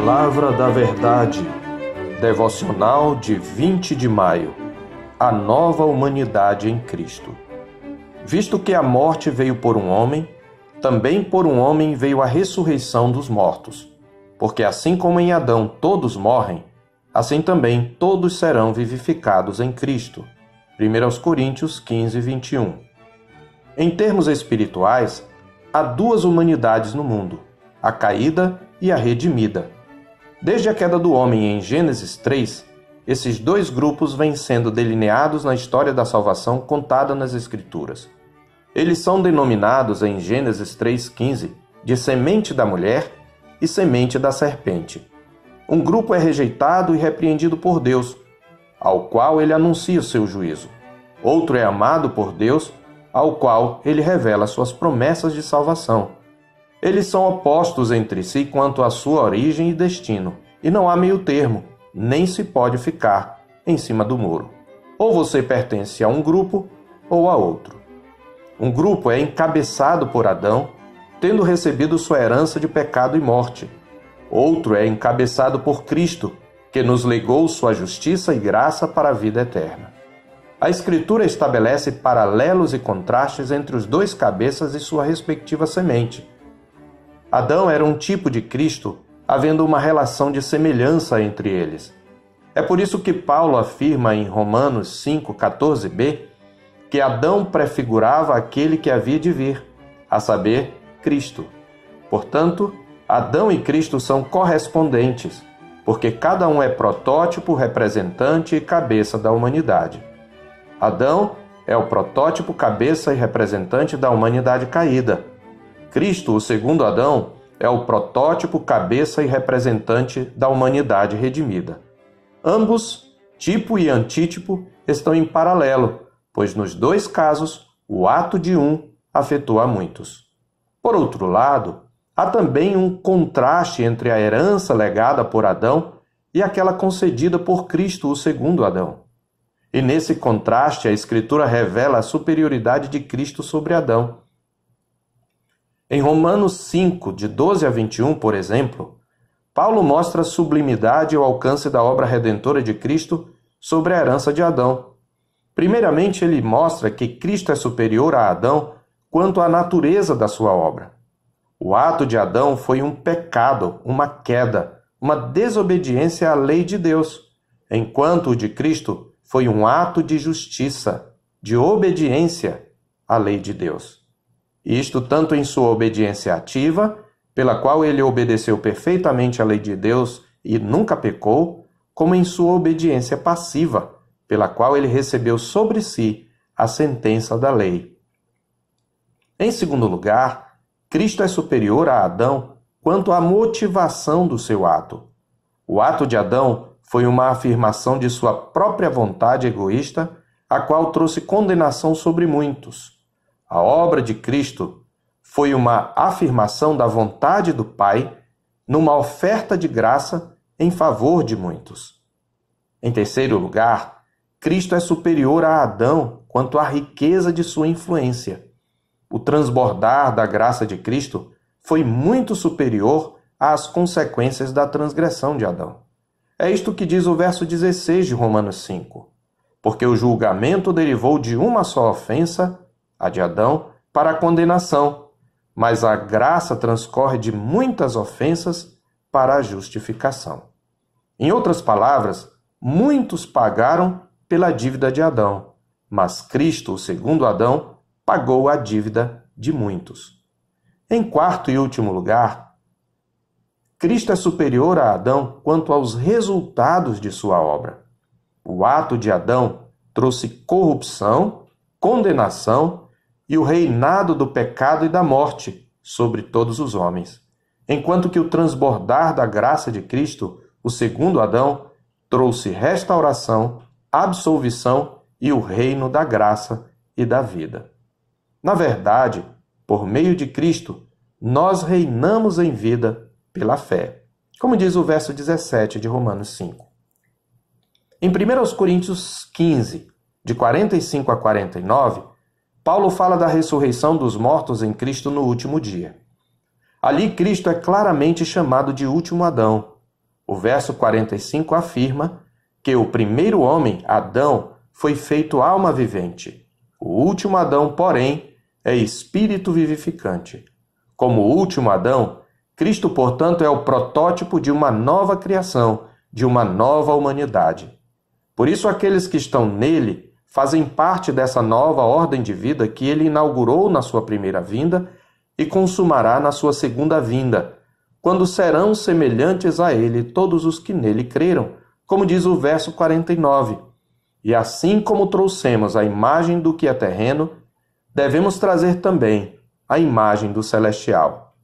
Palavra da Verdade, devocional de 20 de maio, a nova humanidade em Cristo. Visto que a morte veio por um homem, também por um homem veio a ressurreição dos mortos. Porque assim como em Adão todos morrem, assim também todos serão vivificados em Cristo. 1 Coríntios 15, 21. Em termos espirituais, há duas humanidades no mundo, a caída e a redimida. Desde a queda do homem em Gênesis 3, esses dois grupos vêm sendo delineados na história da salvação contada nas Escrituras. Eles são denominados em Gênesis 3,15 de semente da mulher e semente da serpente. Um grupo é rejeitado e repreendido por Deus, ao qual ele anuncia o seu juízo. Outro é amado por Deus, ao qual ele revela suas promessas de salvação. Eles são opostos entre si quanto à sua origem e destino, e não há meio termo, nem se pode ficar em cima do muro. Ou você pertence a um grupo ou a outro. Um grupo é encabeçado por Adão, tendo recebido sua herança de pecado e morte. Outro é encabeçado por Cristo, que nos legou sua justiça e graça para a vida eterna. A Escritura estabelece paralelos e contrastes entre os dois cabeças e sua respectiva semente. Adão era um tipo de Cristo, havendo uma relação de semelhança entre eles. É por isso que Paulo afirma em Romanos 5,14b, que Adão prefigurava aquele que havia de vir, a saber, Cristo. Portanto, Adão e Cristo são correspondentes, porque cada um é protótipo, representante e cabeça da humanidade. Adão é o protótipo, cabeça e representante da humanidade caída. Cristo, o segundo Adão, é o protótipo, cabeça e representante da humanidade redimida. Ambos, tipo e antítipo, estão em paralelo, pois nos dois casos, o ato de um afetou a muitos. Por outro lado, há também um contraste entre a herança legada por Adão e aquela concedida por Cristo, o segundo Adão. E nesse contraste, a Escritura revela a superioridade de Cristo sobre Adão. Em Romanos 5, de 12 a 21, por exemplo, Paulo mostra a sublimidade e o alcance da obra redentora de Cristo sobre a herança de Adão. Primeiramente, ele mostra que Cristo é superior a Adão quanto à natureza da sua obra. O ato de Adão foi um pecado, uma queda, uma desobediência à lei de Deus, enquanto o de Cristo foi um ato de justiça, de obediência à lei de Deus. Isto tanto em sua obediência ativa, pela qual ele obedeceu perfeitamente à lei de Deus e nunca pecou, como em sua obediência passiva, pela qual ele recebeu sobre si a sentença da lei. Em segundo lugar, Cristo é superior a Adão quanto à motivação do seu ato. O ato de Adão foi uma afirmação de sua própria vontade egoísta, a qual trouxe condenação sobre muitos. A obra de Cristo foi uma afirmação da vontade do Pai numa oferta de graça em favor de muitos. Em terceiro lugar, Cristo é superior a Adão quanto à riqueza de sua influência. O transbordar da graça de Cristo foi muito superior às consequências da transgressão de Adão. É isto que diz o verso 16 de Romanos 5. Porque o julgamento derivou de uma só ofensa, a de Adão, para a condenação, mas a graça transcorre de muitas ofensas para a justificação. Em outras palavras, muitos pagaram pela dívida de Adão, mas Cristo, o segundo Adão, pagou a dívida de muitos. Em quarto e último lugar, Cristo é superior a Adão quanto aos resultados de sua obra. O ato de Adão trouxe corrupção, condenação e o reinado do pecado e da morte sobre todos os homens, enquanto que o transbordar da graça de Cristo, o segundo Adão, trouxe restauração, absolvição e o reino da graça e da vida. Na verdade, por meio de Cristo, nós reinamos em vida pela fé, como diz o verso 17 de Romanos 5. Em 1 Coríntios 15, de 45 a 49, Paulo fala da ressurreição dos mortos em Cristo no último dia. Ali Cristo é claramente chamado de último Adão. O verso 45 afirma que o primeiro homem, Adão, foi feito alma vivente. O último Adão, porém, é espírito vivificante. Como o último Adão, Cristo, portanto, é o protótipo de uma nova criação, de uma nova humanidade. Por isso, aqueles que estão nele fazem parte dessa nova ordem de vida que ele inaugurou na sua primeira vinda e consumará na sua segunda vinda, quando serão semelhantes a ele todos os que nele creram, como diz o verso 49. E assim como trouxemos a imagem do que é terreno, devemos trazer também a imagem do celestial.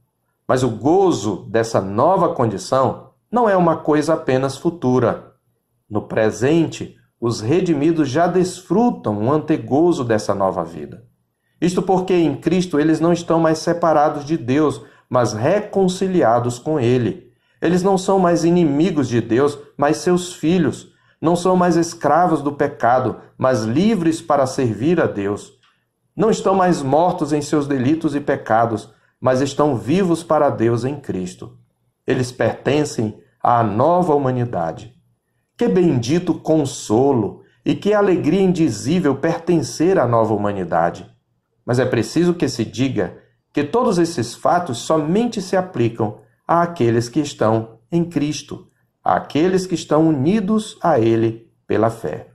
Mas o gozo dessa nova condição não é uma coisa apenas futura. No presente, os redimidos já desfrutam um antegozo dessa nova vida. Isto porque em Cristo eles não estão mais separados de Deus, mas reconciliados com Ele. Eles não são mais inimigos de Deus, mas seus filhos. Não são mais escravos do pecado, mas livres para servir a Deus. Não estão mais mortos em seus delitos e pecados, mas estão vivos para Deus em Cristo. Eles pertencem à nova humanidade. Que bendito consolo e que alegria indizível pertencer à nova humanidade. Mas é preciso que se diga que todos esses fatos somente se aplicam àqueles que estão em Cristo, àqueles que estão unidos a Ele pela fé.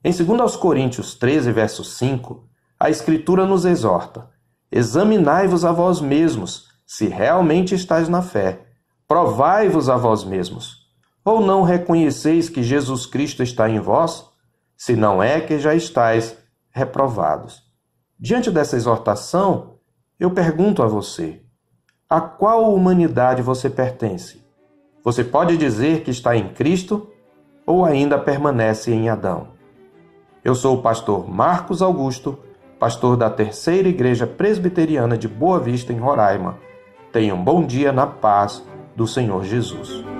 Em 2 Coríntios 13, verso 5, a Escritura nos exorta: examinai-vos a vós mesmos, se realmente estáis na fé. Provai-vos a vós mesmos. Ou não reconheceis que Jesus Cristo está em vós? Se não é que já estáis reprovados. Diante dessa exortação, eu pergunto a você: a qual humanidade você pertence? Você pode dizer que está em Cristo ou ainda permanece em Adão? Eu sou o pastor Marcos Augusto, pastor da Terceira Igreja Presbiteriana de Boa Vista, em Roraima. Tenha um bom dia na paz do Senhor Jesus.